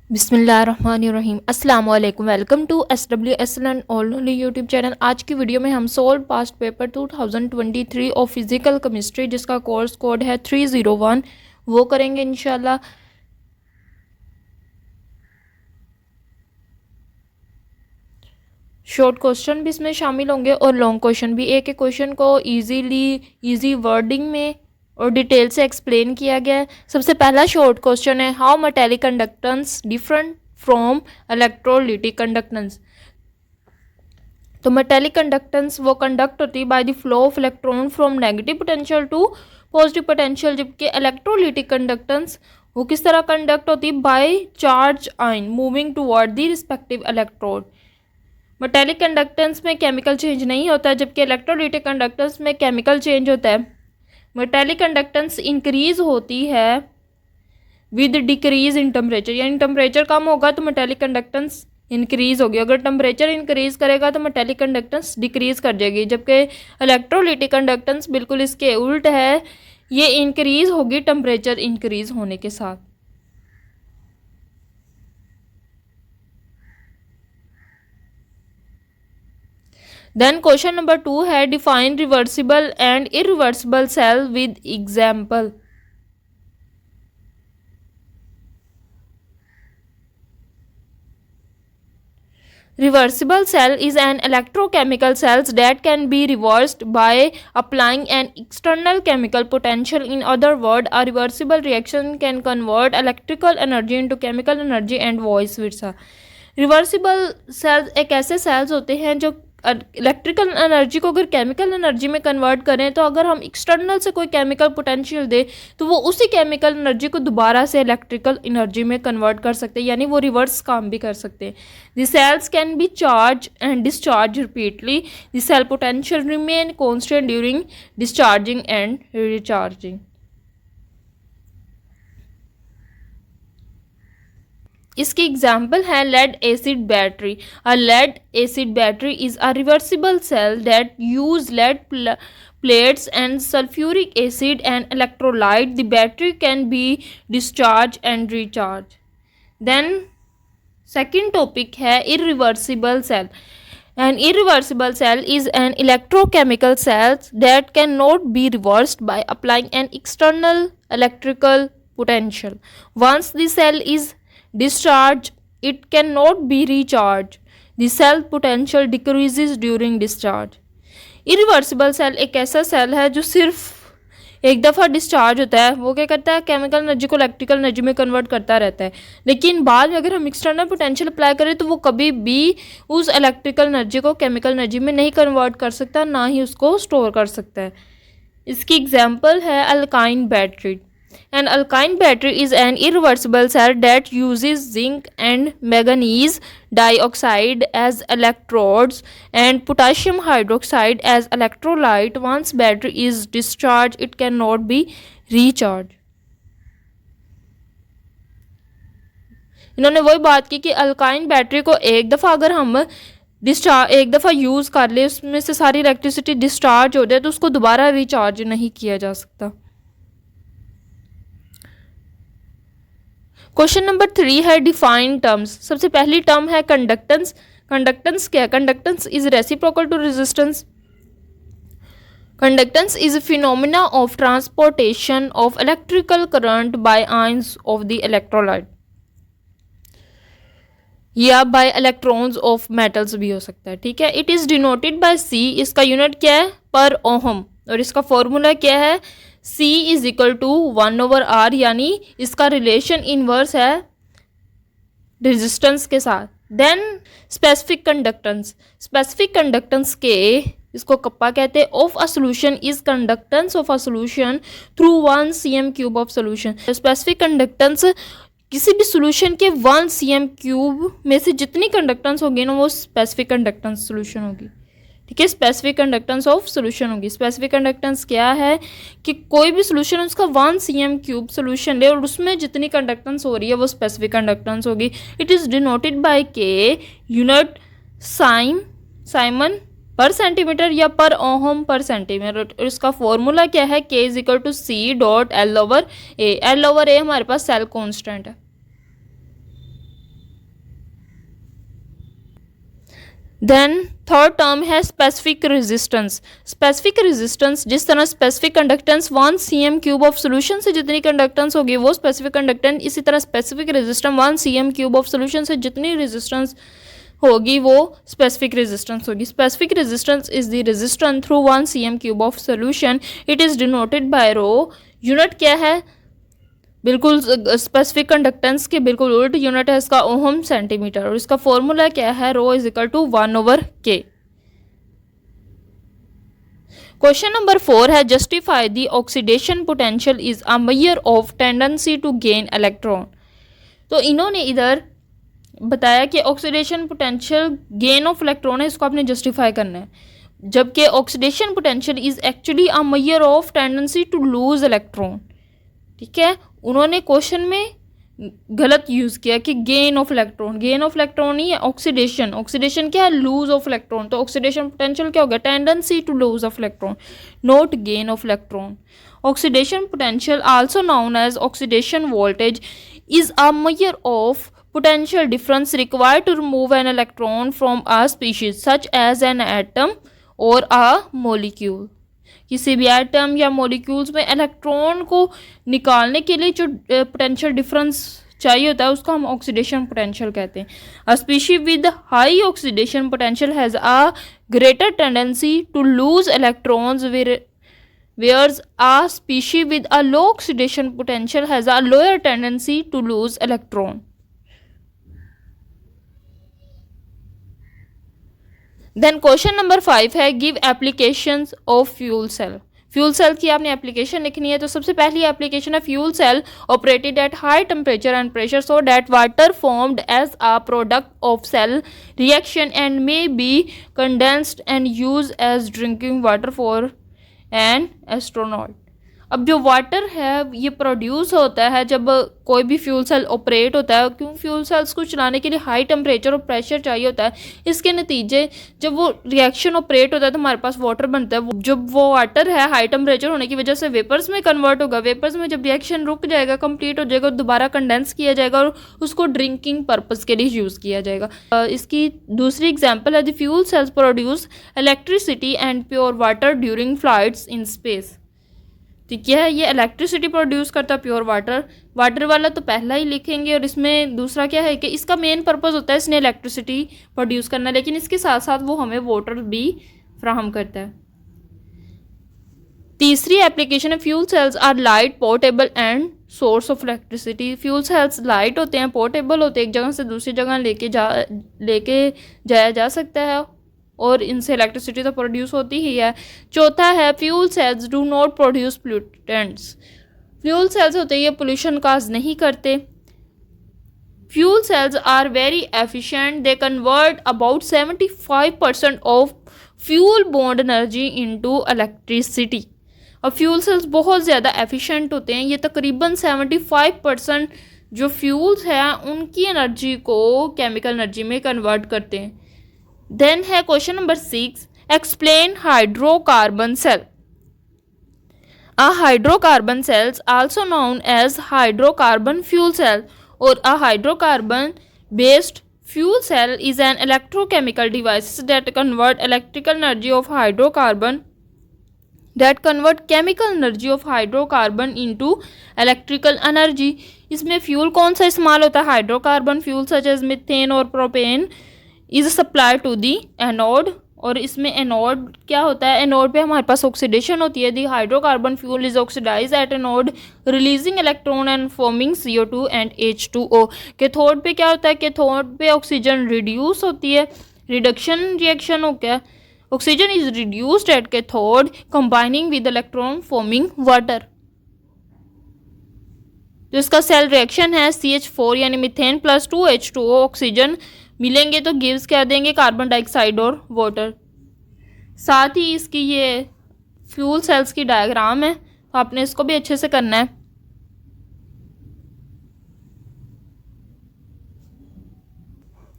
बिस्मिल्लाहिर्रहमानिर्रहीम अस्सलाम वालेकुम। Welcome to SWS learn only YouTube channel. आज की वीडियो में हम solve past paper 2023 of physical chemistry जिसका कोर्स कोड है 301 वो करेंगे इंशाल्लाह। शॉर्ट क्वेश्चन भी इसमें शामिल होंगे और लॉन्ग क्वेश्चन भी। एक एक क्वेश्चन को इजी वर्डिंग में और डिटेल से एक्सप्लेन किया गया है। सबसे पहला शॉर्ट क्वेश्चन है, how metallic conductance different from electrolytic conductance. तो मेटेलिक कंडक्टेंस वो कंडक्ट होती है by the flow of electron from negative potential to positive potential, जबकि इलेक्ट्रोलिटिक कंडक्टेंस वो किस तरह कंडक्ट होती है by charge ion moving toward the respective electrode. Metallic conductance में केमिकल चेंज नहीं होता है, जबकि इलेक्ट्रोलिटिक कंडक्टेंस में केमिकल चेंज होता है। मेटेलिक कंडक्टेंस इंक्रीज होती है विद डिक्रीज इन टेम्परेचर, यानी टेम्परेचर कम होगा तो मेटेलिक कंडक्टेंस इंक्रीज होगी, अगर टेम्परेचर इंक्रीज करेगा तो मेटेलिक कंडक्टेंस डिक्रीज कर जाएगी। जबकि इलेक्ट्रोलिटिक कंडक्टेंस बिल्कुल इसके उल्ट है, ये इंक्रीज होगी टेम्परेचर इंक्रीज होने के साथ। देन क्वेश्चन नंबर 2 है, define reversible and irreversible cell with example. Reversible cell is an electrochemical cells that can be reversed by applying an external chemical potential. In other words, a reversible reaction can convert electrical energy into chemical energy and vice versa. Reversible cells एक ऐसे sales होते हैं जो electrical energy को अगर chemical energy में convert करें, तो अगर हम एक्सटर्नल से कोई केमिकल पोटेंशियल दें तो वो उसी केमिकल एनर्जी को दोबारा से इलेक्ट्रिकल एनर्जी में कन्वर्ट कर सकते हैं, यानी वो रिवर्स काम भी कर सकते हैं। The cells can be charge and discharge repeatedly. The cell potential remain constant during discharging and recharging. इसकी एग्जाम्पल है lead acid battery. A lead acid battery is a reversible cell that use lead plates and sulfuric acid and electrolyte. The battery can be discharged and recharged. Then second topic है irreversible cell. An irreversible cell is an electrochemical cell that cannot be reversed by applying an external electrical potential. Once the cell is discharged, it cannot be recharged. The cell potential decreases during discharge. Irreversible cell एक ऐसा cell है जो सिर्फ एक दफ़ा discharge होता है, वो क्या करता है केमिकल एनर्जी को इलेक्ट्रिकल एनर्जी में कन्वर्ट करता रहता है, लेकिन बाद में अगर हम एक्सटर्नल पोटेंशियल अप्लाई करें तो वो कभी भी उस इलेक्ट्रिकल एनर्जी को केमिकल एनर्जी में नहीं कन्वर्ट कर सकता, ना ही उसको स्टोर कर सकता है। इसकी एग्जाम्पल है alkyne battery. An alkyne battery is an irreversible cell that uses zinc and manganese dioxide as electrodes and potassium hydroxide as electrolyte. Once battery is discharged, it cannot be recharged. इन्होंने वही बात की कि alkyne battery को एक दफ़ा अगर हम एक दफ़ा यूज़ कर ले, उसमें से सारी इलेक्ट्रिसिटी डिस्चार्ज हो जाए तो उसको दोबारा रिचार्ज नहीं किया जा सकता। क्वेश्चन नंबर 3 है डिफाइन टर्म्स। सबसे पहली टर्म है कंडक्टेंस। कंडक्टेंस क्या है? Conductance is reciprocal to resistance. Conductance is phenomena of transportation of electrical current by ions of the electrolyte या बाय इलेक्ट्रॉन्स ऑफ मेटल्स भी हो सकता है, ठीक है। It is denoted by C. इसका यूनिट क्या है? पर ओहम। और इसका फॉर्मूला क्या है? C is equal to 1/R, यानी इसका रिलेशन इनवर्स है रेजिस्टेंस के साथ। Then specific conductance. Specific conductance के इसको कप्पा कहते हैं। Of a solution is conductance of a solution through 1 cm³ of solution. Specific conductance किसी भी सोल्यूशन के 1 cm³ में से जितनी कंडक्टेंस होगी ना वो स्पेसिफिक कंडक्टेंस सोल्यूशन होगी, ठीक है। स्पेसिफिक कंडक्टेंस ऑफ सोल्यूशन होगी। स्पेसिफिक कंडक्टेंस क्या है कि कोई भी सोल्यूशन उसका 1 cm³ सोल्यूशन ले और उसमें जितनी कंडक्टेंस हो रही है वो स्पेसिफिक कंडक्टेंस होगी। इट इज़ डिनोटेड बाय के यूनिट साइमन पर सेंटीमीटर या पर ओहम पर सेंटीमीटर। इसका फॉर्मूला क्या है? के is equal to C.L/A। L/A हमारे पास सेल कॉन्स्टेंट है। देन थर्ड टर्म है स्पेसिफिक रेजिस्टेंस। स्पेसिफिक रेजिस्टेंस, जिस तरह specific conductance 1 cm cube of solution से जितनी कंडक्टेंस होगी वो स्पेसिफिक कंडक्टेंस, इसी तरह specific resistance 1 cm cube of solution से जितनी रेजिस्टेंस होगी वो स्पेसिफिक रेजिस्टेंस होगी। Specific resistance is the resistance through 1 cm cube of solution. It is denoted by rho. Unit क्या है? बिल्कुल स्पेसिफिक कंडक्टेंस के बिल्कुल उल्ट यूनिट है इसका ओहम सेंटीमीटर, और इसका फॉर्मूला क्या है? Rho is equal to 1/k। Question number 4 है justify the oxidation potential is a measure of tendency to gain electron. तो इन्होंने इधर बताया कि oxidation potential gain of electron है, इसको आपने जस्टिफाई करना है, जबकि oxidation potential is actually a measure of tendency to lose electron. ठीक है, उन्होंने क्वेश्चन में गलत यूज़ किया कि gain of electron, gain of electron ही है ऑक्सीडेशन। ऑक्सीडेशन क्या है? Lose of electron. तो ऑक्सीडेशन पोटेंशियल क्या होगा? Tendency to lose of electron, not gain of electron. Oxidation potential also known as oxidation voltage is a measure of potential difference required to remove an electron from a species such as an atom or a molecule। किसी भी atom या molecules में electron को निकालने के लिए जो potential difference चाहिए होता है उसको हम ऑक्सीडेशन पोटेंशियल कहते हैं। A species with high oxidation potential has a greater tendency to lose electrons whereas a species with a low oxidation potential has a lower tendency to lose electron। Then question number 5 है give applications of fuel cell. Fuel cell की आपने application लिखनी है। तो सबसे पहली application है fuel cell operated at high temperature and pressure so that water formed as a product of cell reaction and may be condensed and use as drinking water for an astronaut. अब जो water है ये produce होता है जब कोई भी fuel cell operate होता है, क्यों फ्यूल सेल्स को चलाने के लिए हाई टेम्परेचर और प्रेशर चाहिए होता है। इसके नतीजे जब वो रिएक्शन ऑपरेट होता है तो हमारे पास वाटर बनता है। जब वो वाटर है हाई टेम्परेचर होने की वजह से वेपर्स में कन्वर्ट होगा। वेपर्स में जब रिएक्शन रुक जाएगा, कंप्लीट हो जाएगा, दोबारा कंडेंस किया जाएगा और उसको ड्रिंकिंग पर्पज़ के लिए यूज़ किया जाएगा। इसकी दूसरी एग्जाम्पल है the fuel cells produce electricity and pure water during flights in space. ठीक है, ये इलेक्ट्रिसिटी प्रोड्यूस करता है प्योर वाटर। वाटर वाला तो पहला ही लिखेंगे, और इसमें दूसरा क्या है कि इसका मेन पर्पस होता है इसने इलेक्ट्रिसिटी प्रोड्यूस करना, लेकिन इसके साथ साथ वो हमें वाटर भी फ्राहम करता है। तीसरी एप्लीकेशन है fuel cells are light portable and source of electricity. Fuel cells light होते हैं, पोर्टेबल होते हैं, एक जगह से दूसरी जगह लेके जाया जा सकता है और इनसे इलेक्ट्रिसिटी तो प्रोड्यूस होती ही है। चौथा है fuel cells do not produce pollutants. Fuel cells होते हैं ये पोल्यूशन काज नहीं करते। Fuel cells are very efficient, they convert about 75% of fuel bond energy into electricity. और फ्यूल सेल्स बहुत ज़्यादा एफिशिएंट होते हैं, ये तकरीबन 75% जो फ्यूल्स हैं उनकी एनर्जी को केमिकल एनर्जी में कन्वर्ट करते हैं। देन है question number 6 explain hydrocarbon cell. A hydrocarbon cells also known as hydrocarbon fuel cell और a hydrocarbon based fuel cell is an electrochemical device that convert electrical energy of hydrocarbon that convert chemical energy of hydrocarbon into electrical energy। इसमें fuel कौन सा इस्तेमाल होता है? Hydrocarbon fuel such as methane और propane is supply to the anode. और इसमें anode क्या होता है? एनोड पे हमारे पास ऑक्सीडेशन होती है। The hydrocarbon fuel is oxidize at anode releasing electron and forming CO2 and H2O। Cathode पे क्या होता है? कैथोड पे ऑक्सीजन रिड्यूस होती है, रिडक्शन रिएक्शन हो गया। Oxygen is reduced at cathode combining with electron forming water. तो इसका सेल रिएक्शन है CH4 यानी मीथेन प्लस 2H2O ऑक्सीजन मिलेंगे तो गिव्स क्या देंगे? कार्बन डाइऑक्साइड और वाटर। साथ ही इसकी ये फ्यूल सेल्स की डायग्राम है, तो आपने इसको भी अच्छे से करना है।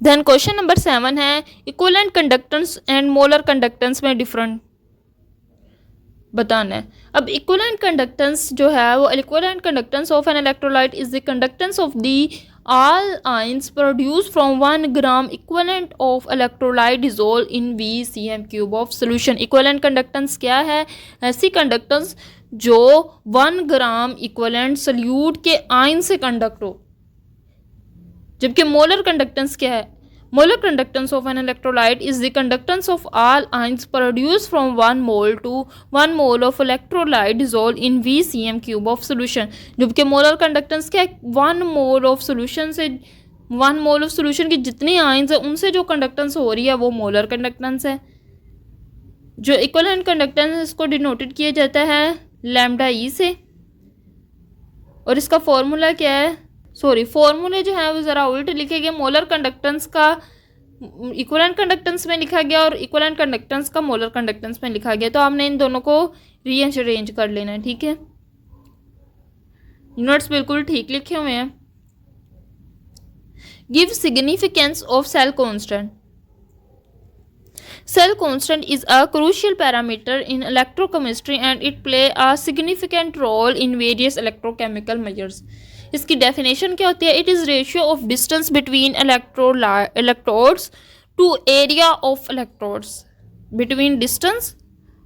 देन क्वेश्चन नंबर 7 है equivalent conductance and molar conductance में डिफरेंट बताना है। अब इक्विवेलेंट कंडक्टेंस जो है वो equivalent conductance of an electrolyte is the conductance of the all ions produced from 1 gram equivalent of electrolyte dissolved in VCM cube of solution. equivalent conductance क्या है? ऐसी conductance जो 1 ग्राम equivalent solute के ion से conduct हो. जबकि molar conductance क्या है? Molar conductance of an electrolyte is the conductance of all ions produce from 1 mole to 1 mole of electrolyte dissolve in VCM cube of solution. जबकि molar conductance क्या है? 1 mole of solution से 1 mole of solution की जितनी ions है उनसे जो conductance हो रही है वो मोलर कंडक्टेंस है. जो इक्विवेलेंट कंडक्टेंस इसको डिनोटेड किया जाता है लैम्डा ई से. और इसका फॉर्मूला क्या है? फॉर्मूले जो है वो ज़रा उल्ट लिखे गए. मोलर कंडक्टेंस का इक्विवेलेंट कंडक्टेंस में लिखा गया और इक्विवेलेंट कंडक्टेंस का मोलर कंडक्टेंस में लिखा गया. तो आपने इन दोनों को रीअरेंज कर लेना है. ठीक है, यूनिट्स बिल्कुल ठीक लिखे हुए हैं. Give significance of cell constant. Cell constant is a crucial parameter in electrochemistry and it play a significant role in various electrochemical measures. इसकी डेफिनेशन क्या होती है? It is ratio of distance between electrodes to area of electrodes. Between distance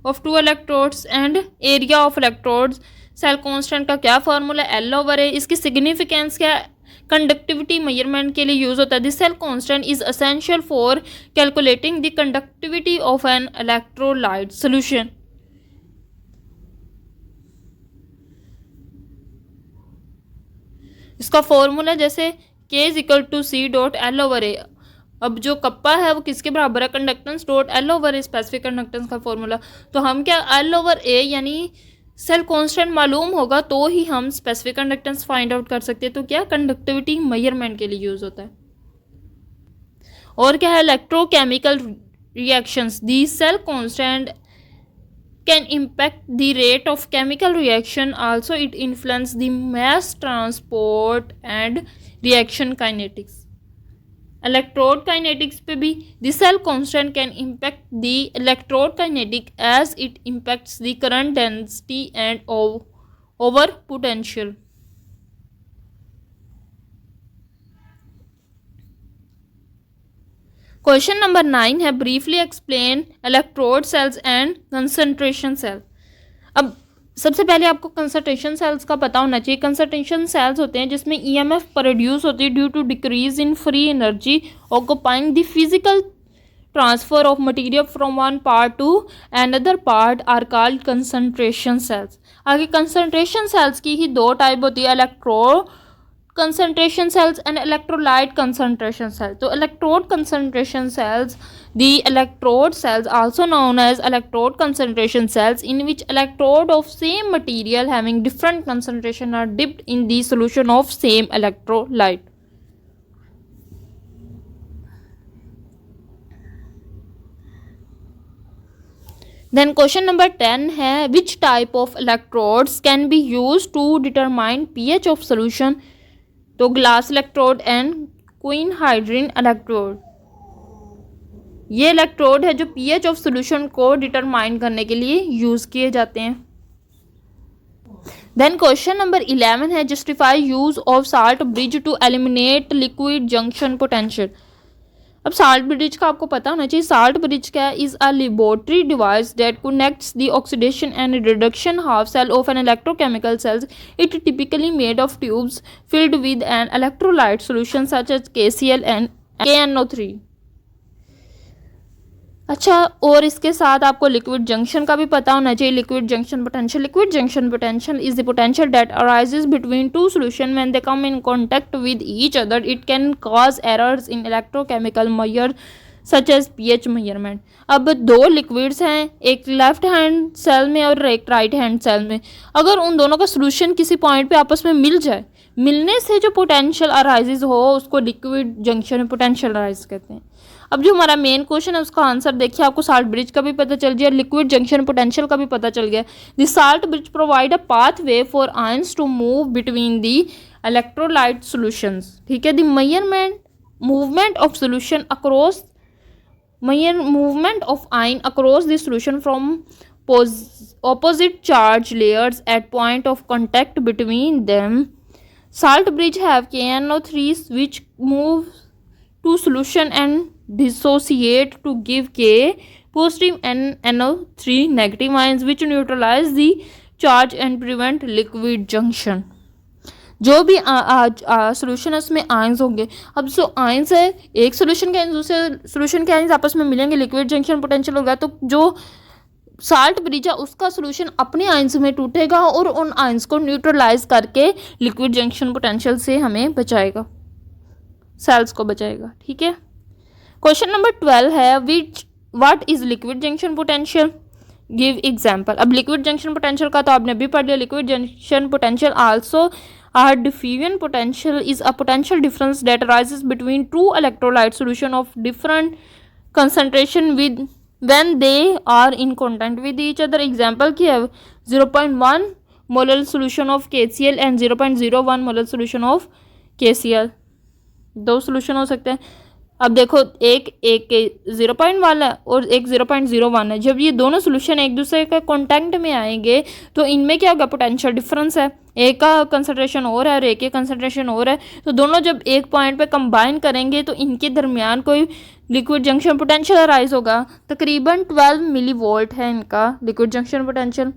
of 2 electrodes and area of electrodes. Cell constant का क्या formula? L/A. इसकी significance क्या है? Conductivity measurement के लिए यूज होता है. This cell constant is essential for calculating the conductivity of an electrolyte solution. इसका फॉर्मूला जैसे K = C.L/A. अब जो कप्पा है वो किसके बराबर है? Conductance dot L/A. Specific conductance का फॉर्मूला. तो हम क्या L/A यानी सेल कांस्टेंट मालूम होगा तो ही हम स्पेसिफिक कंडक्टेंस फाइंड आउट कर सकते हैं. तो क्या कंडक्टिविटी मेजरमेंट के लिए यूज होता है. और क्या है? Electrochemical reactions. The cell constant can impact the rate of chemical reaction. Also it influence the mass transport and reaction kinetics. Electrode kinetics पे भी the cell constant can impact the electrode kinetic as it impacts the current density and over potential. Question number 9 है briefly explain electrode cells and concentration cell. अब सबसे पहले आपको concentration sales का पता होना चाहिए. कंसंट्रेशन सेल्स होते हैं जिसमें EMF प्रोड्यूस होती है due to decrease in free energy occupying the physical transfer of material from one part to another part are called concentration cells. आगे कंसंट्रेशन सेल्स की ही 2 टाइप होती है, electrode concentration cells and electrolyte concentration cells. So electrode concentration cells, the electrode cells also known as electrode concentration cells, in which electrode of same material having different concentration are dipped in the solution of same electrolyte. Then question number 10 है which type of electrodes can be used to determine pH of solution. तो glass electrode and queen hydrin electrode. ये electrode है जो pH of solution को determine करने के लिए use किए जाते हैं. देन क्वेश्चन नंबर 11 है justify use of salt bridge to eliminate liquid junction potential. अब साल्ट ब्रिज का आपको पता होना चाहिए. साल्ट ब्रिज क्या है? Is a laboratory device that connects the oxidation and reduction half cell of an electrochemical cells. It typically made of tubes filled with an electrolyte solution such as KCl and KNO3. अच्छा, और इसके साथ आपको liquid junction का भी पता होना चाहिए. Liquid junction potential. Liquid junction potential is the potential that arises between 2 solution when they come in contact with each other. It can cause errors in electrochemical measure such as pH measurement. अब 2 liquids हैं, एक left hand cell में और एक right hand cell में. अगर उन दोनों का सोल्यूशन किसी पॉइंट पे आपस में मिल जाए, मिलने से जो पोटेंशियल अराइजेस हो उसको लिक्विड जंक्शन पोटेंशियल अराइज कहते हैं. अब जो हमारा मेन क्वेश्चन है उसका आंसर देखिए. आपको साल्ट ब्रिज का भी पता चल गया, लिक्विड जंक्शन पोटेंशियल का भी पता चल गया. The salt bridge provide a pathway for ions to move between the electrolyte solutions. ठीक है. The movement of solution across movement of ion across the solution from opposite charge layers at point of contact between them. Salt bridge have KNO3 which move to solution and dissociate to give K positive and NO3 negative ions which neutralize the charge and prevent liquid junction. जो भी solution है उसमें ions होंगे. अब जो ions है एक solution के आयंस दूसरे सोल्यूशन के आयंस आपस में मिलेंगे, लिक्विड जंक्शन पोटेंशियल होगा. तो जो साल्ट ब्रिज है उसका सोल्यूशन अपने आयंस में टूटेगा और उन आयंस को न्यूट्रलाइज करके लिक्विड जंक्शन पोटेंशियल से हमें बचाएगा, सेल्स को बचाएगा. ठीक है. क्वेश्चन नंबर 12 है what is liquid junction potential, give example. अब लिक्विड जंक्शन पोटेंशियल का तो आपने अभी पढ़ लिया. Liquid junction potential also a diffusion potential is a potential difference that arises between two electrolyte solution of different concentration with when they are in contact with each other. Example क्या है, 0.1 molar solution of KCl and 0.01 molar solution of KCl. दो solution हो सकते हैं. अब देखो एक 0.1 है और एक 0.01 है. जब ये दोनों सोल्यूशन एक दूसरे के कॉन्टैक्ट में आएंगे तो इनमें क्या होगा, पोटेंशियल डिफरेंस है. एक का कंसंट्रेशन और है और एक के कंसंट्रेशन और है. तो दोनों जब एक पॉइंट पे कंबाइन करेंगे तो इनके दरमियान कोई लिक्विड जंक्शन पोटेंशियल अराइज होगा. तकरीबन 12 मिली वोल्ट है इनका लिक्विड जंक्शन पोटेंशियल.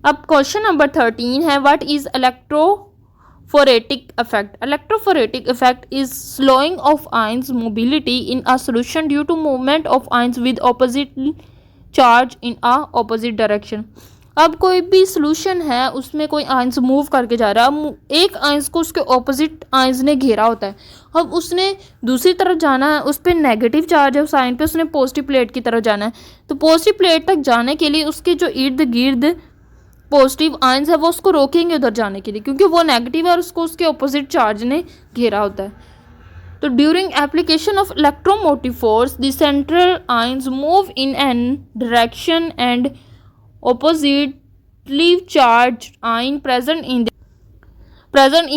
अब क्वेश्चन नंबर 13 है what is electrophoretic effect. Electrophoretic effect is slowing of ions mobility in a solution due to movement of ions with opposite charge in a opposite direction. अब कोई भी solution है उसमें कोई ions move करके जा रहा है, एक आयंस को उसके ऑपोजिट आयंस ने घेरा होता है. अब उसने दूसरी तरफ जाना है, उस पर नेगेटिव चार्ज है, उस आयन पे उसने पॉजिटिव प्लेट की तरफ जाना है. तो पॉजिटिव प्लेट तक जाने के लिए उसके जो इर्द गिर्द पॉजिटिव आयंस है वो उसको रोकेंगे उधर जाने के लिए, क्योंकि वो नेगेटिव है और उसको उसके ऑपोजिट चार्ज ने घेरा होता है. तो during application of electromotive force the central ions move in an direction and oppositely charged ion present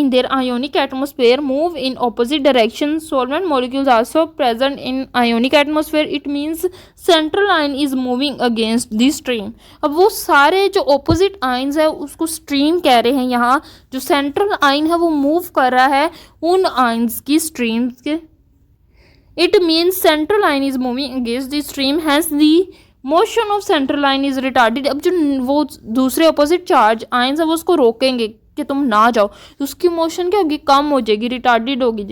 in their ionic atmosphere move in opposite direction. Solvent molecules also present in ionic atmosphere. It means central ion is moving against the stream. अब वो सारे जो opposite ions है उसको stream कह रहे हैं यहाँ. जो central ion है वो move कर रहा है उन ions की streams के. It means central ion is moving against the stream, hence the motion of central line is retarded. अब जो वो दूसरे अपोजिट चार्ज आयंस है वो उसको रोकेंगे कि तुम ना जाओ, तो उसकी मोशन क्या होगी, कम हो जाएगी, रिटार्डेड होगी.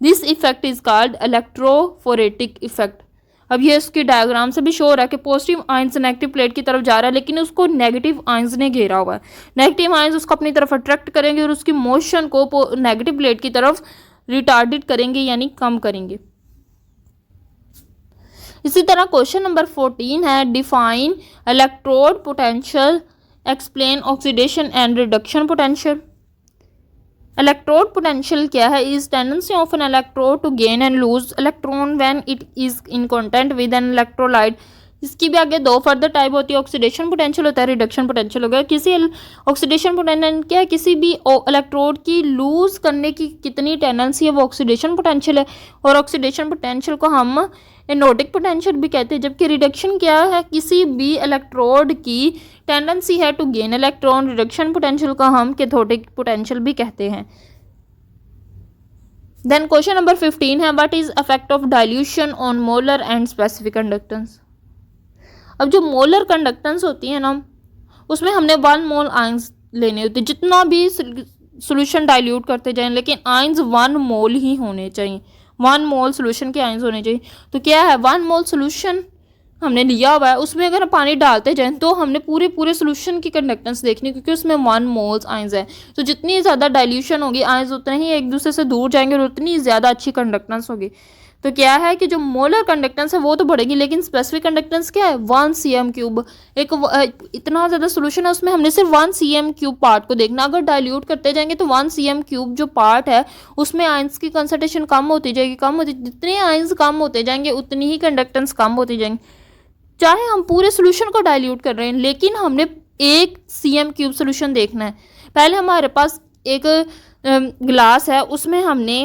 This effect is called electrophoretic effect. अब ये उसकी डायग्राम से भी शो हो रहा है कि पॉजिटिव आयंस नेगेटिव प्लेट की तरफ जा रहा है लेकिन उसको नेगेटिव आयंस ने घेरा हुआ है. नेगेटिव आयंस उसको अपनी तरफ अट्रैक्ट करेंगे और उसकी मोशन को नेगेटिव प्लेट की तरफ रिटार्डेड करेंगे यानी कम करेंगे. इसी तरह क्वेश्चन नंबर 14 है define electrode potential, explain oxidation and reduction potential. Electrode potential क्या है, is tendency of an electrode to gain and lose electron when it is in contact with an electrolyte. इसकी भी आगे दो फर्दर टाइप होती है, oxidation potential होता है, रिडक्शन पोटेंशियल हो गया. किसी ऑक्सीडेशन पोटेंशियल क्या है, किसी भी इलेक्ट्रोड की लूज करने की कितनी टेंडेंसी है वो ऑक्सीडेशन पोटेंशियल है. और ऑक्सीडेशन पोटेंशियल को हम एनोडिक पोटेंशियल भी कहते हैं. जबकि रिडक्शन क्या है, किसी भी इलेक्ट्रोड की टेंडेंसी है to gain electron. Reduction potential को हम कैथोडिक पोटेंशियल भी कहते हैं. देन क्वेश्चन नंबर 15 है what is effect of dilution on molar and specific conductance. अब जो मोलर कंडक्टेंस होती है ना उसमें हमने 1 मोल आयंस लेने होते हैं. जितना भी सोल्यूशन डाइल्यूट करते जाएं लेकिन आयंस 1 मोल ही होने चाहिए. 1 मोल सोल्यूशन के आयंस होने चाहिए. तो क्या है 1 मोल सोल्यूशन हमने लिया हुआ है, उसमें अगर पानी डालते जाएं तो हमने पूरे सोल्यूशन की कंडक्टेंस देखनी क्योंकि उसमें 1 मोल्स आयंस है. तो जितनी ज़्यादा डाइल्यूशन होगी आयंस उतने ही एक दूसरे से दूर जाएंगे और उतनी ज़्यादा अच्छी कंडक्टेंस होगी. तो क्या है कि जो मोलर कंडक्टेंस है वो तो बढ़ेगी लेकिन स्पेसिफिक कंडक्टेंस क्या है 1 cm3. एक इतना ज़्यादा सोल्यूशन है उसमें हमने सिर्फ 1 cm3 पार्ट को देखना. अगर डाइल्यूट करते जाएंगे तो 1 cm3 जो पार्ट है उसमें आयंस की कंसंट्रेशन कम होती जाएगी. जितने आयंस कम होते जाएंगे उतनी ही कंडक्टेंस कम होती जाएंगी. चाहे हम पूरे सोल्यूशन को डाइल्यूट कर रहे हैं लेकिन हमने 1 cm3 सोल्यूशन देखना है. पहले हमारे पास एक गिलास है उसमें हमने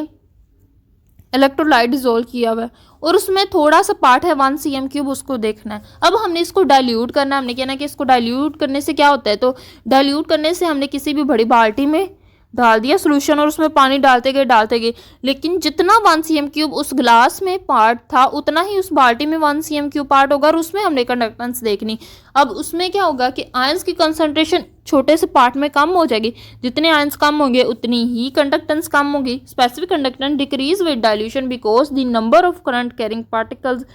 इलेक्ट्रोलाइट डिजोल्व किया हुआ है और उसमें थोड़ा सा पार्ट है 1 cm3, उसको देखना है. अब हमने इसको डाइल्यूट करना है. हमने कहना है कि इसको डाइल्यूट करने से क्या होता है, तो डाइल्यूट करने से हमने किसी भी बड़ी बाल्टी में डाल दिया सोल्यूशन और उसमें पानी डालते गए, लेकिन जितना 1 cm³ उस ग्लास में पार्ट था उतना ही उस बाल्टी में 1 cm³ पार्ट होगा और उसमें हमने कंडक्टेंस देखनी। अब उसमें क्या होगा कि आयंस की कंसंट्रेशन छोटे से पार्ट में कम हो जाएगी, जितने आयंस कम होंगे उतनी ही कंडक्टेंस कम होगी। Specific conductance decrease with dilution because the number of current carrying particles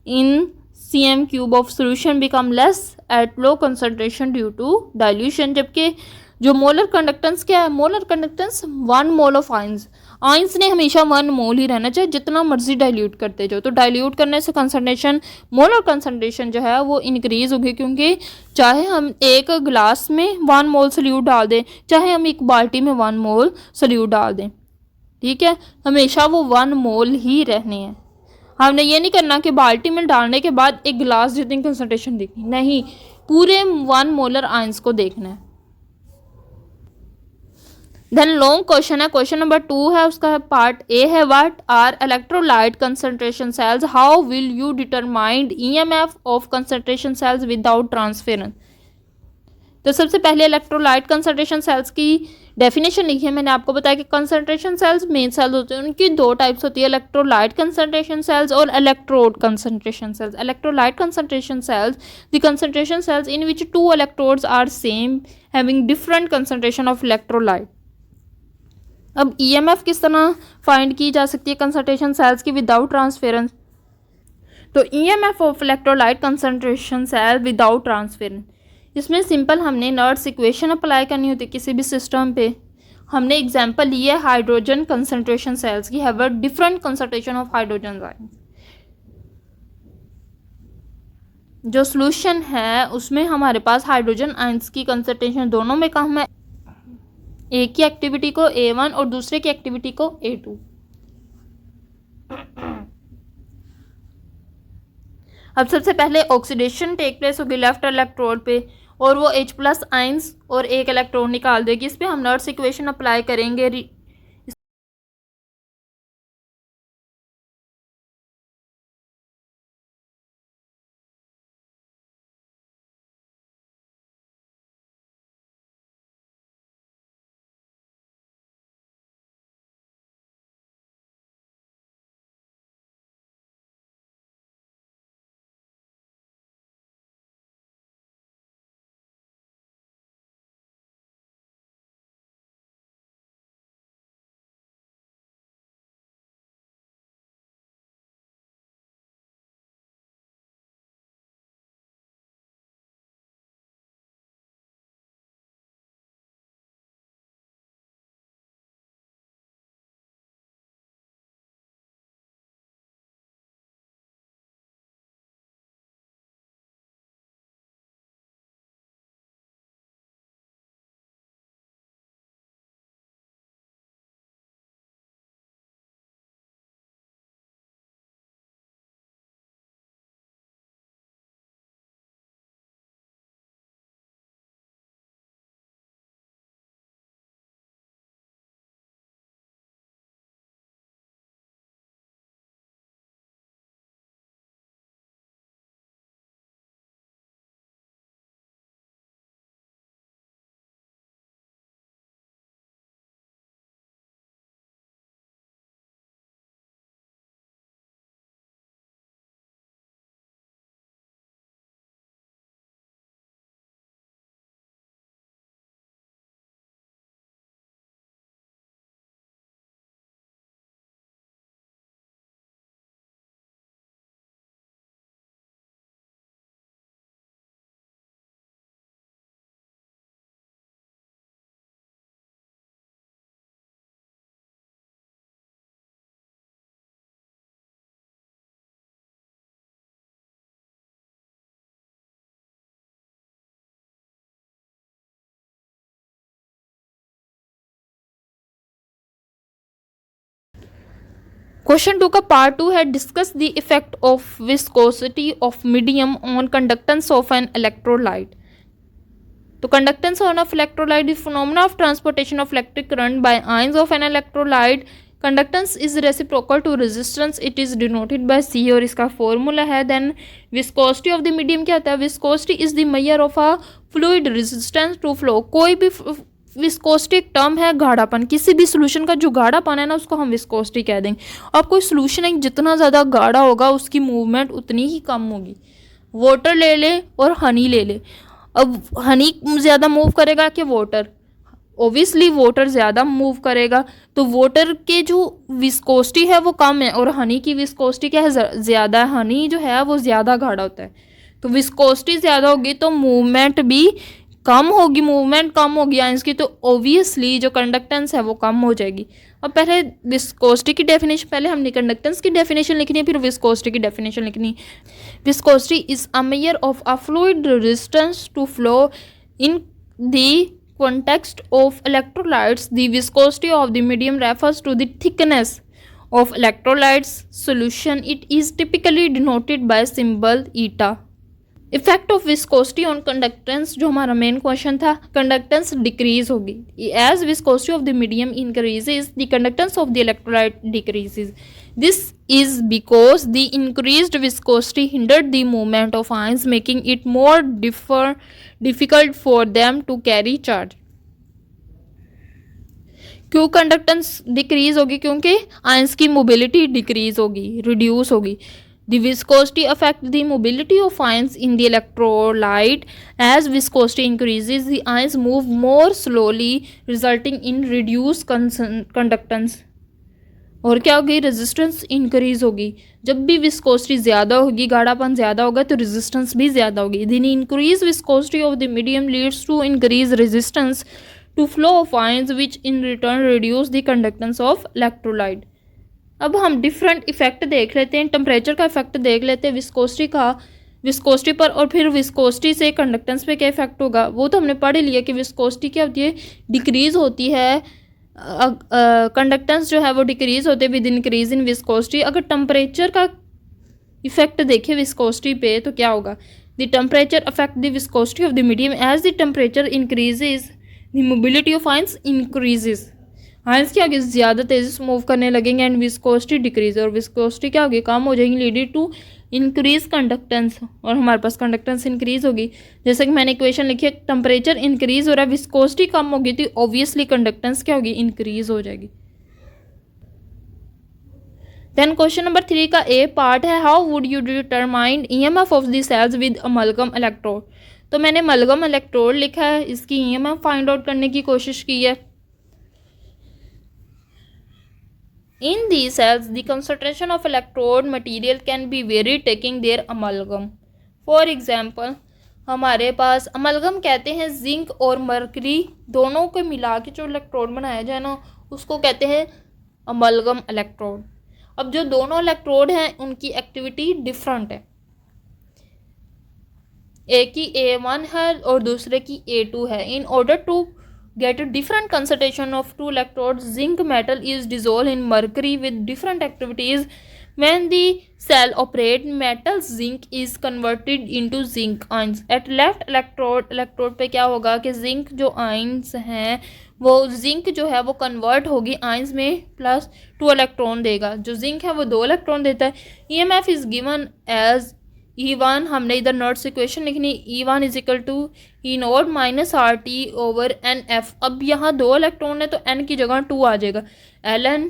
in cm³ of solution become less at low concentration due to dilution. जबकि जो मोलर कंडक्टेंस क्या है, molar conductance 1 mole of ions ने हमेशा 1 मोल ही रहना चाहिए, जितना मर्जी डाइल्यूट करते जाओ। तो डाइल्यूट करने से कंसंट्रेशन, मोलर कंसंट्रेशन जो है वो इंक्रीज होगी, क्योंकि चाहे हम एक ग्लास में 1 मोल सोल्यूट डाल दें, चाहे हम एक बाल्टी में 1 मोल सोल्यूट डाल दें, ठीक है, हमेशा वो 1 मोल ही रहने हैं। हमने ये नहीं करना कि बाल्टी में डालने के बाद एक गिलास जितनी कंसंट्रेशन देखनी, नहीं, पूरे 1 मोलर आयंस को देखना है। देन लॉन्ग क्वेश्चन है, क्वेश्चन नंबर 2 है, उसका है पार्ट ए है, what are electrolyte concentration cells, how will you determine EMF of concentration cells without transference. तो सबसे पहले इलेक्ट्रोलाइट कंसंट्रेशन सेल्स की डेफिनेशन लिखी है। मैंने आपको बताया कि कंसंट्रेशन सेल्स मेन सेल्स होते हैं, उनकी 2 टाइप्स होती है, इलेक्ट्रोलाइट कंसंट्रेशन सेल्स और electrode concentration cells. Electrolyte concentration cells, the concentration cells in which 2 electrodes are same having different concentration of electrolyte. अब ईएमएफ किस तरह फाइंड की जा सकती है कंसंट्रेशन सेल्स की विदाउट ट्रांसफेरेंस। तो EMF of electrolyte concentration cell without transference, इसमें सिंपल हमने नर्स इक्वेशन अप्लाई करनी होती है किसी भी सिस्टम पे। हमने एग्जांपल लिया है हाइड्रोजन कंसंट्रेशन सेल्स की, have a different concentration of hydrogen ions. जो सॉल्यूशन है उसमें हमारे पास हाइड्रोजन आयंस की कंसंट्रेशन दोनों में कम है, एक की एक्टिविटी को A1 और दूसरे की एक्टिविटी को A2। अब सबसे पहले ऑक्सीडेशन टेक प्लेस होगी लेफ्ट इलेक्ट्रोड पे और वो H+ आयंस और एक इलेक्ट्रॉन निकाल देगी। इस पे हम नर्स इक्वेशन अप्लाई करेंगे। क्वेश्चन 2 का पार्ट 2 है, discuss the effect of viscosity of medium on conductance of an electrolyte. तो conductance of electrolyte is phenomena of transportation of electric current by ions of an electrolyte. Conductance is reciprocal to resistance, it is denoted by C और इसका formula है। Then viscosity of the medium क्या होता है, viscosity is the measure of a fluid resistance to flow. कोई भी viscosity एक term है गाढ़ापन, किसी भी सोल्यूशन का जो गाढ़ापन है ना उसको हम विस्कोसिटी कह देंगे। अब कोई सोल्यूशन है जितना ज़्यादा गाढ़ा होगा उसकी मूवमेंट उतनी ही कम होगी। वाटर ले ले और हनी ले ले, अब हनी ज़्यादा मूव करेगा कि वाटर? ओबियसली वाटर ज़्यादा मूव करेगा, तो वाटर के जो विस्कोसिटी है वो कम है और हनी की विस्कोसिटी क्या है? ज़्यादा। हनी जो है वो ज़्यादा गाढ़ा होता है, तो विस्कोसिटी ज़्यादा होगी तो मूवमेंट भी कम होगी। मूवमेंट कम होगी आयंस की, तो ओबियसली जो कंडक्टेंस है वो कम हो जाएगी। अब पहले विस्कोसिटी की डेफिनेशन, पहले हमने कंडक्टेंस की डेफिनेशन लिखनी है, फिर विस्कोसिटी की डेफिनेशन लिखनी है। Viscosity is a measure of a fluid resistance to flow in the context of electrolytes. The viscosity of the medium refers to the thickness of electrolytes solution. It is typically denoted by symbol eta. Effect of viscosity on conductance, जो हमारा main question था, conductance decrease होगी। As viscosity of the medium increases the conductance of the electrolyte decreases. This is because the increased viscosity hindered the movement of ions, making it more difficult for them to carry charge. क्यों conductance decrease होगी? क्योंकि ions की mobility decrease होगी, reduce होगी। The viscosity affects the mobility of ions in the electrolyte. As viscosity increases, the ions move more slowly, resulting in reduced conductance. और क्या होगी? Resistance increase होगी। जब भी विस्कोसिटी ज़्यादा होगी, गाढ़ापन ज़्यादा होगा, तो रेजिस्टेंस भी ज़्यादा होगी। Then increase viscosity of the medium leads to increase resistance to flow of ions, which in return reduce the conductance of electrolyte. अब हम डिफरेंट इफेक्ट देख लेते हैं। टेम्परेचर का इफेक्ट देख लेते हैं विस्कोसिटी का, विस्कोसिटी पर, और फिर विस्कोसिटी से कंडक्टेंस पे क्या इफेक्ट होगा वो तो हमने पढ़ लिया कि विस्कोसिटी क्या होती है? डिक्रीज होती है। कंडक्टेंस जो है वो डिक्रीज होते हैं विद इंक्रीज इन विस्कोसिटी। अगर टेम्परेचर का इफेक्ट देखें विस्कोसिटी पे तो क्या होगा? The temperature affect the viscosity of the medium. As the temperature increases the mobility of ions increases. Ions क्या होगी? ज़्यादा तेज़ी से मूव करने लगेंगे एंड विस्कोसिटी डिक्रीज, और विस्कोसिटी क्या होगी? कम हो जाएगी, लीडिंग टू इंक्रीज कंडक्टेंस, और हमारे पास कंडक्टेंस इंक्रीज होगी। जैसे कि मैंने इक्वेशन लिखी है, टेम्परेचर इंक्रीज हो रहा है, विस्कोसिटी कम होगी, तो ऑब्वियसली कंडक्टेंस क्या होगी? इंक्रीज हो जाएगी। देन क्वेश्चन नंबर 3 का ए पार्ट है, how would you determine EMF of the cells with amalgam electrode. तो मैंने अमलगम इलेक्ट्रोड लिखा है, इसकी ईएमएफ फाइंड आउट करने की कोशिश की है। In these cells, the concentration of electrode material can be varied taking their amalgam. For example, हमारे पास अमलगम कहते हैं जिंक और मरकरी दोनों को मिला के जो इलेक्ट्रोड बनाया जाए ना उसको कहते हैं अमलगम इलेक्ट्रोड। अब जो दोनों इलेक्ट्रोड हैं उनकी एक्टिविटी डिफरेंट है, एक की A1 है और दूसरे की A2 है। In order to get a different concentration of two electrodes, zinc metal is dissolved in mercury with different activities. When the cell operates, metal zinc is converted into zinc ions. At left electrode पे क्या होगा कि zinc जो ions हैं वो zinc जो है वो convert होगी ions में प्लस 2 इलेक्ट्रॉन देगा। जो zinc है वो 2 इलेक्ट्रॉन देता है। EMF is given as E1, हमने इधर नोट्स इक्वेशन लिखनी, E1 is equal to E naught minus R T over n F. अब यहाँ 2 इलेक्ट्रॉन है तो n की जगह 2 आ जाएगा। Ln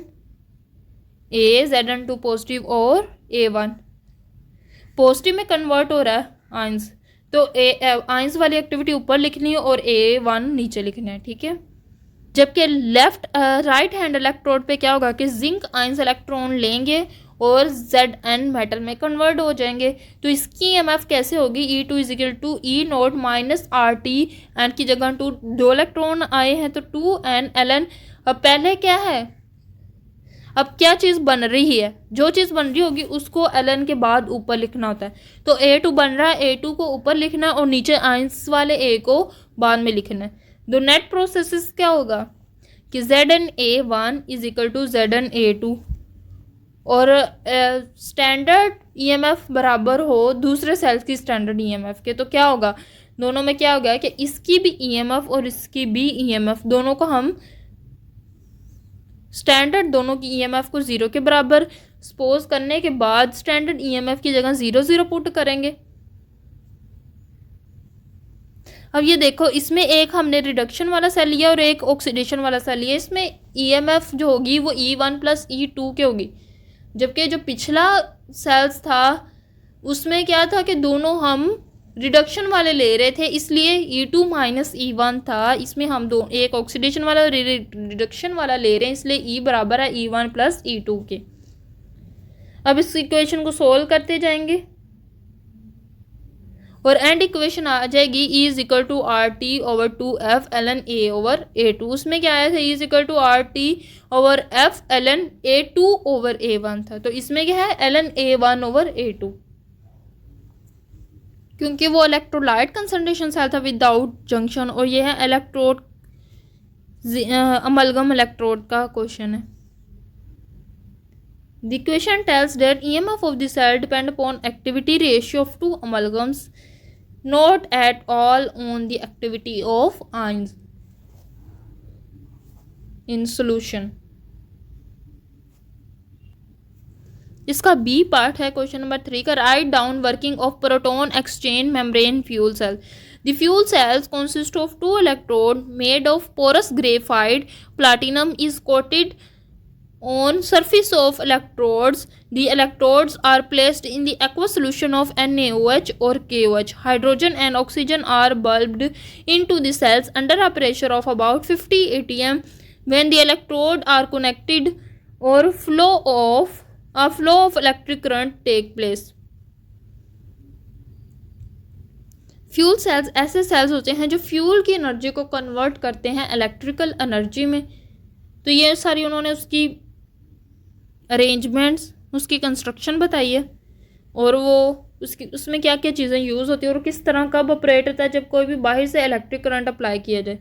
A Zn2 पॉजिटिव और A1 पॉजिटिव में कन्वर्ट हो रहा है आयंस, तो आयंस वाली एक्टिविटी ऊपर लिखनी है और A1 नीचे लिखना है, ठीक है। जबकि लेफ्ट राइट हैंड इलेक्ट्रोड पे क्या होगा कि जिंक आयंस इलेक्ट्रॉन लेंगे और Zn मेटल में कन्वर्ट हो जाएंगे। तो इसकी EMF कैसे होगी? E2 is equal to E naught minus R T, n की जगह 2 इलेक्ट्रॉन आए हैं तो 2n Ln। अब पहले क्या है, अब क्या चीज़ बन रही है, जो चीज़ बन रही होगी उसको Ln के बाद ऊपर लिखना होता है। तो A2 बन रहा है, A2 को ऊपर लिखना है और नीचे आयंस वाले A को बाद में लिखना है। तो नेट प्रोसेस क्या होगा कि Zn A1 is equal to Zn A2 और स्टैंडर्ड EMF बराबर हो दूसरे सेल्स की स्टैंडर्ड EMF के, तो क्या होगा दोनों में क्या होगा कि इसकी भी EMF और इसकी भी EMF दोनों को हम स्टैंडर्ड दोनों की EMF को 0 के बराबर सपोज करने के बाद स्टैंडर्ड EMF की जगह 0 0 पुट करेंगे। अब ये देखो, इसमें एक हमने रिडक्शन वाला सेल लिया और एक ऑक्सीडेशन वाला सेल लिया। इसमें ईएमएफ जो होगी वो E1 प्लस E2 के होगी, जबकि जो पिछला सेल्स था उसमें क्या था कि दोनों हम रिडक्शन वाले ले रहे थे, इसलिए E2 माइनस E1 था। इसमें हम दो एक ऑक्सीडेशन वाला और रिडक्शन वाला ले रहे हैं, इसलिए E बराबर है E1 प्लस E2 के। अब इस इक्वेशन को सोल्व करते जाएंगे और एंड इक्वेशन आ जाएगी E is equal to R T over 2F ln A over A2। उसमें क्या आया था, E is equal to R T over F ln A2 over A1 था, तो इसमें क्या है ln A1 ओवर A2, क्योंकि वो इलेक्ट्रोलाइट कंसंट्रेशन सेल था विदाउट जंक्शन, और ये है इलेक्ट्रोड अमलगम इलेक्ट्रोड का क्वेश्चन है। The equation tells that EMF of the cell depend upon activity ratio of two amalgams, not at all on the activity of ions in solution. इसका B part है question number 3 का, write down working of proton exchange membrane fuel cell. The fuel cells consist of two electrodes made of porous graphite. Platinum is coated on surface of electrodes. The electrodes are placed in the aqueous solution of NaOH or KOH. Hydrogen and oxygen are bulbed into the cells under a pressure of about 50 atm. When the electrodes are connected, or a flow of electric current take place. Fuel cells ऐसे sales होते हैं जो fuel की energy को convert करते हैं electrical energy में। तो ये सारी उन्होंने उसकी अरेंजमेंट्स, उसकी कंस्ट्रक्शन बताई है, और वो उसमें क्या क्या चीज़ें यूज़ होती है और किस तरह कब ऑपरेट होता है जब कोई भी बाहर से इलेक्ट्रिक करंट अप्लाई किया जाए।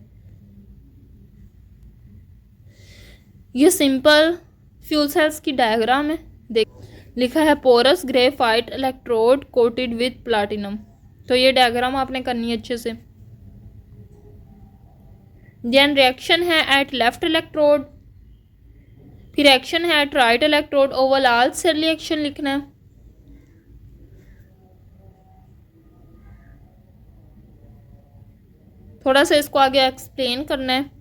ये सिंपल फ्यूल सेल्स की डायग्राम है, देख लिखा है porous graphite electrode coated with platinum. तो ये डायग्राम आपने करनी है अच्छे से। देन रिएक्शन है एट लेफ्ट इलेक्ट्रोड, फिर एक्शन है at right electrode. Overall cell reaction लिखना है। थोड़ा सा इसको आगे एक्सप्लेन करना है।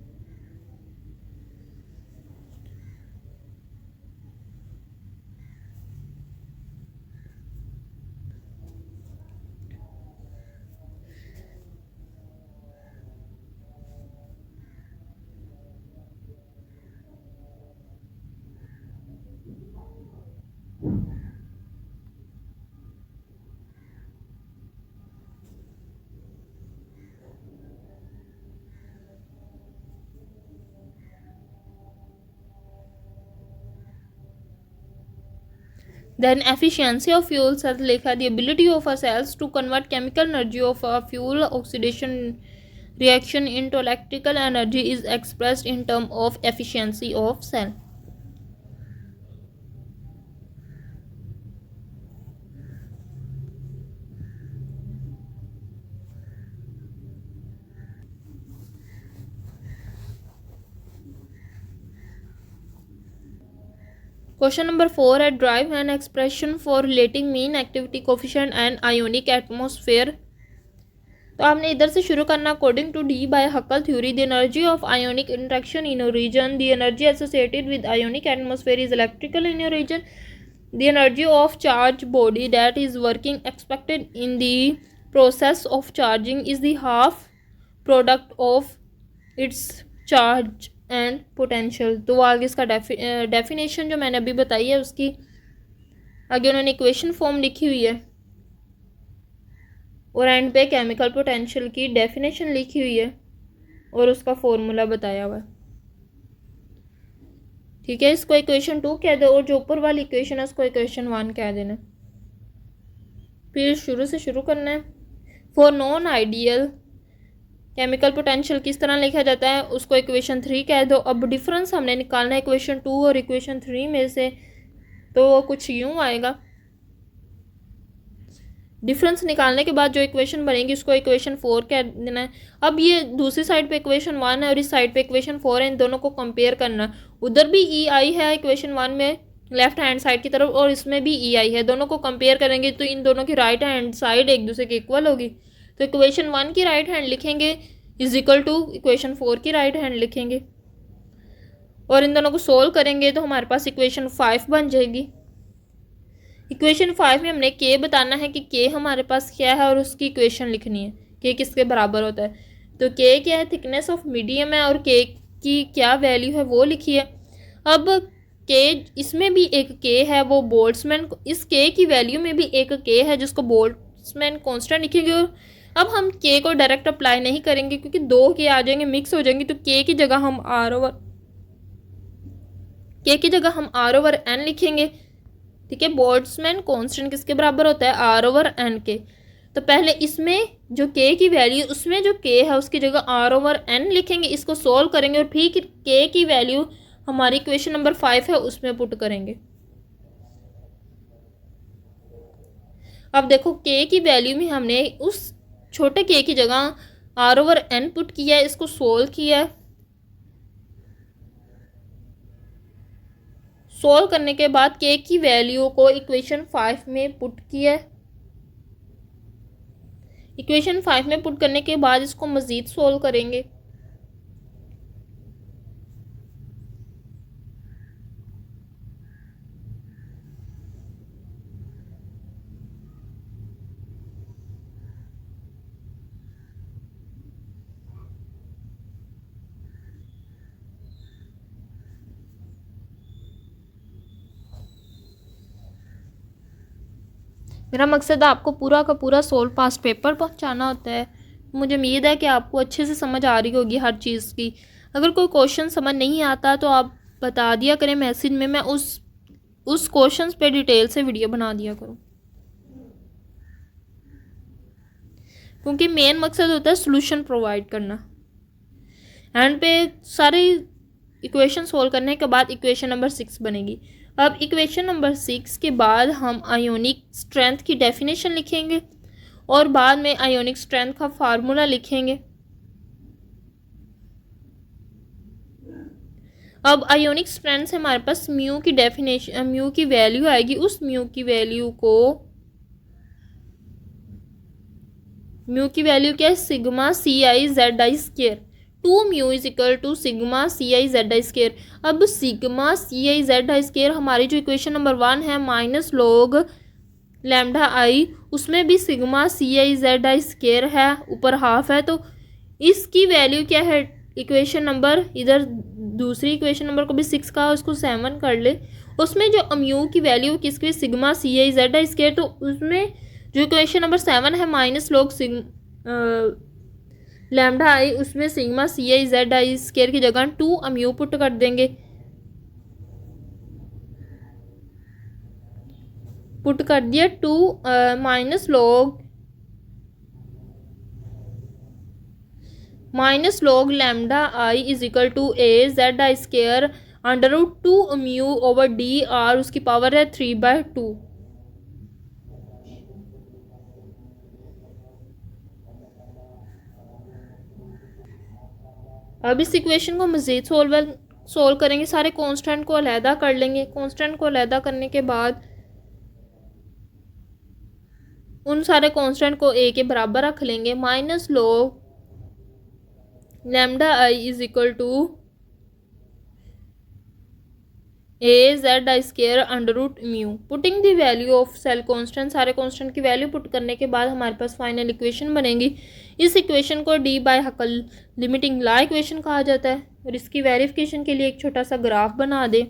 Then efficiency of fuel cells लिखा, the ability of a cells to convert chemical energy of a fuel oxidation reaction into electrical energy is expressed in terms of efficiency of cell. Question number 4 at drive an expression for relating mean activity coefficient and ionic atmosphere. तो आपने इधर से शुरू करना। According to Debye Huckel theory, the energy of ionic interaction in a region, the energy associated with ionic atmosphere is electrical in a region, the energy of charge body that is working expected in the process of charging is the half product of its charge and potential. तो वो आगे इसका definition जो मैंने अभी बताई है उसकी आगे उन्होंने इक्वेशन फॉर्म लिखी हुई है, और एंड पे केमिकल पोटेंशियल की डेफिनेशन लिखी हुई है और उसका फॉर्मूला बताया हुआ है। ठीक है, इसको इक्वेशन 2 कह दो और जो ऊपर वाली इक्वेशन है उसको इक्वेशन 1 कह देना। फिर शुरू से शुरू करना है। For non ideal chemical potential किस तरह लिखा जाता है उसको इक्वेशन 3 कह दो। अब डिफरेंस हमने निकालना है इक्वेशन 2 और इक्वेशन 3 में से, तो वो कुछ यूँ आएगा। डिफरेंस निकालने के बाद जो इक्वेशन बनेगी उसको इक्वेशन 4 कह देना है। अब ये दूसरी साइड पे इक्वेशन 1 है और इस साइड पे इक्वेशन 4 है, इन दोनों को कंपेयर करना। उधर भी ई आई है इक्वेशन 1 में लेफ्ट हैंड साइड की तरफ, और इसमें भी ई आई है, दोनों को कंपेयर करेंगे तो इन दोनों की राइट हैंड साइड एक दूसरे की इक्वल होगी। तो इक्वेशन 1 की राइट हैंड लिखेंगे इज इक्वल टू इक्वेशन 4 की राइट हैंड लिखेंगे और इन दोनों को सोल्व करेंगे तो हमारे पास इक्वेशन 5 बन जाएगी। इक्वेशन 5 में हमने के बताना है कि के हमारे पास क्या है और उसकी इक्वेशन लिखनी है, के किसके बराबर होता है। तो के क्या है, थिकनेस ऑफ मीडियम है और के की क्या वैल्यू है वो लिखिए। अब के इसमें भी एक के है, वो बोल्ट्जमैन, इस के की वैल्यू में भी एक के है जिसको बोल्ट्जमैन कांस्टेंट लिखेंगे। और अब हम के को डायरेक्ट अप्लाई नहीं करेंगे क्योंकि दो के आ जाएंगे, मिक्स हो जाएंगे, तो के की जगह हम आर ओवर एन लिखेंगे। ठीक है, बोल्ट्जमैन कांस्टेंट किसके बराबर होता है, आर ओवर एन के। तो पहले इसमें जो के की वैल्यू, उसमें जो के है उसकी जगह आर ओवर एन लिखेंगे, इसको सोल्व करेंगे और फिर के की वैल्यू हमारी इक्वेशन नंबर 5 है उसमें पुट करेंगे। अब देखो के की वैल्यू में हमने उस छोटे के की जगह आर ओवर एन पुट किया है, इसको सोल्व किया है। सोल्व करने के बाद के की वैल्यू को इक्वेशन 5 में पुट किया है। इक्वेशन 5 में पुट करने के बाद इसको मज़ीद सोल्व करेंगे। मेरा मकसद आपको पूरा का पूरा सोल्व पास पेपर पहुंचाना होता है। मुझे उम्मीद है कि आपको अच्छे से समझ आ रही होगी हर चीज़ की। अगर कोई क्वेश्चन समझ नहीं आता तो आप बता दिया करें मैसेज में, मैं उस क्वेश्चन पे डिटेल से वीडियो बना दिया करूँ, क्योंकि मेन मकसद होता है सॉल्यूशन प्रोवाइड करना। एंड पे सारे इक्वेशन सोल्व करने के बाद इक्वेशन नंबर 6 बनेगी। अब इक्वेशन नंबर 6 के बाद हम आयोनिक स्ट्रेंथ की डेफिनेशन लिखेंगे और बाद में आयोनिक स्ट्रेंथ का फार्मूला लिखेंगे। अब आयोनिक स्ट्रेंथ से हमारे पास म्यू की डेफिनेशन, म्यू की वैल्यू आएगी। उस म्यू की वैल्यू क्या है, sigma C I Z I square. 2 mu is equal to sigma C I Z I square. अब sigma C I Z I square हमारी जो इक्वेशन नंबर 1 है माइनस लॉग लैम्डा आई, उसमें भी sigma C I Z I square है, ऊपर half है, तो इसकी वैल्यू क्या है, इक्वेशन नंबर, इधर दूसरी इक्वेशन नंबर को भी 6 का उसको 7 कर ले। उसमें जो म्यू की वैल्यू किसकी, sigma C I Z I square, तो उसमें जो इक्वेशन नंबर 7 है माइनस लॉग लैम्डा आई, उसमें sigma C I Z I square की जगह 2 म्यू पुट कर देंगे। पुट कर दिया 2 minus log lambda i is equal to A Z I square under root 2 mu over D R, उसकी power है 3/2। अब इस इक्वेशन को मज़ीद सोल्व करेंगे, सारे कांस्टेंट को अलहदा कर लेंगे। कांस्टेंट को अलहदा करने के बाद उन सारे कांस्टेंट को ए के बराबर रख लेंगे। Minus log lambda i is equal to A Z I square under root mu. Putting the value of cell constant, सारे कांस्टेंट की वैल्यू पुट करने के बाद हमारे पास फाइनल इक्वेशन बनेगी। इस इक्वेशन को Debye Huckel limiting law equation कहा जाता है। और इसकी वेरिफिकेशन के लिए एक छोटा सा ग्राफ बना दे।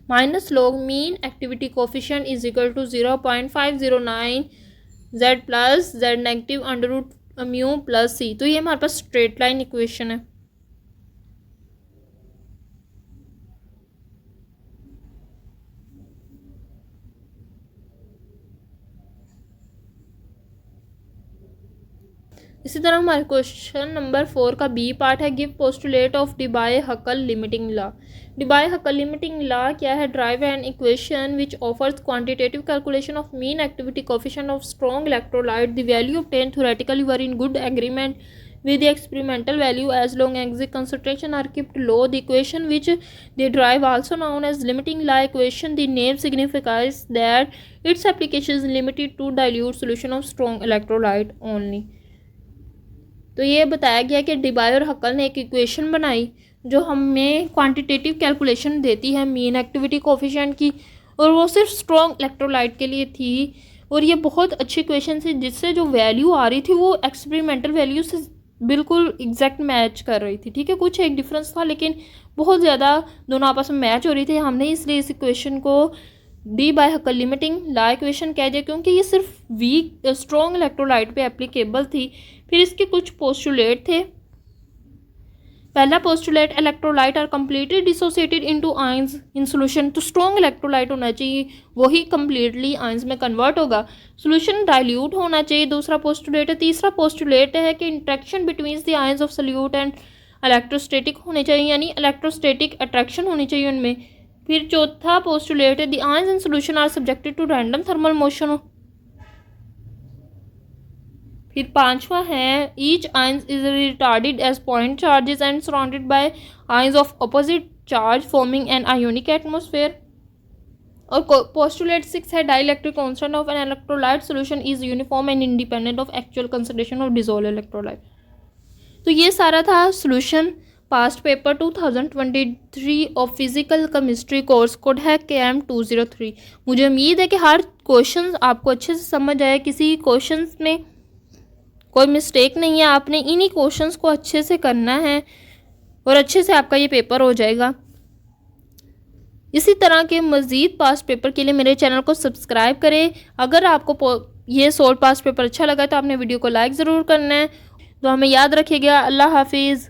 Minus log mean activity coefficient is equal to 0.509 Z plus Z negative under root mu plus C. तो ये हमारे पास स्ट्रेट लाइन इक्वेशन है। इसी तरह हमारे क्वेश्चन नंबर 4 का बी पार्ट है, give postulate of Debye Huckel limiting law. Debye Huckel limiting law क्या है, derive an equation which offers quantitative calculation of mean activity coefficient of strong electrolyte. The value obtain theoretically were in good agreement with the experimental value as long as the concentration are kept low. The equation which they derive, also known as limiting Law equation, the name signifies that its application is limited to dilute solution of strong electrolyte only. तो ये बताया गया कि डिबाय और हकल ने एक equation बनाई जो हमें क्वांटिटेटिव कैलकुलेशन देती है मीन एक्टिविटी कोफिशिएंट की, और वो सिर्फ स्ट्रॉन्ग इलेक्ट्रोलाइट के लिए थी। और ये बहुत अच्छी इक्वेशन थी जिससे जो वैल्यू आ रही थी वो एक्सपेरिमेंटल वैल्यू से बिल्कुल एग्जैक्ट मैच कर रही थी। ठीक है, कुछ एक डिफरेंस था लेकिन बहुत ज़्यादा दोनों आपस में मैच हो रही थी। हमने इसलिए इस इक्वेशन को Debye Huckel limiting law equation कह दिया क्योंकि ये सिर्फ वीक स्ट्रॉन्ग इलेक्ट्रोलाइट पे एप्लीकेबल थी। फिर इसके कुछ पोस्टुलेट थे। पहला postulate, electrolyte are completely dissociated into ions in solution. तो स्ट्रॉन्ग इलेक्ट्रोलाइट होना चाहिए, वही कम्प्लीटली आयंस में कन्वर्ट होगा। सोल्यूशन डाइल्यूट होना चाहिए, दूसरा पोस्टुलेट है। तीसरा पोस्टुलेट है कि interaction between the ions of solute and electrostatic होने चाहिए, यानी इलेक्ट्रोस्टैटिक अट्रैक्शन होनी चाहिए उनमें। फिर चौथा पोस्टुलेट है, the ions in solution are subjected to random thermal motion. फिर पांचवा है, each ions is retarded as point charges and surrounded by ions of opposite charge forming an ionic atmosphere. और पोस्टुलेट 6 है, dielectric constant of an electrolyte solution is uniform and independent of actual concentration of dissolved electrolyte. तो ये सारा था solution past paper 2023 of physical chemistry course, code है KM 203। मुझे उम्मीद है कि हर क्वेश्चन आपको अच्छे से समझ आए, किसी क्वेश्चन में कोई मिस्टेक नहीं है। आपने इन्हीं क्वेश्चंस को अच्छे से करना है और अच्छे से आपका ये पेपर हो जाएगा। इसी तरह के मज़ीद पास्ट पेपर के लिए मेरे चैनल को सब्सक्राइब करें। अगर आपको ये शॉर्ट पास्ट पेपर अच्छा लगा तो आपने वीडियो को लाइक ज़रूर करना है। तो हमें याद रखिएगा। अल्लाह हाफिज़।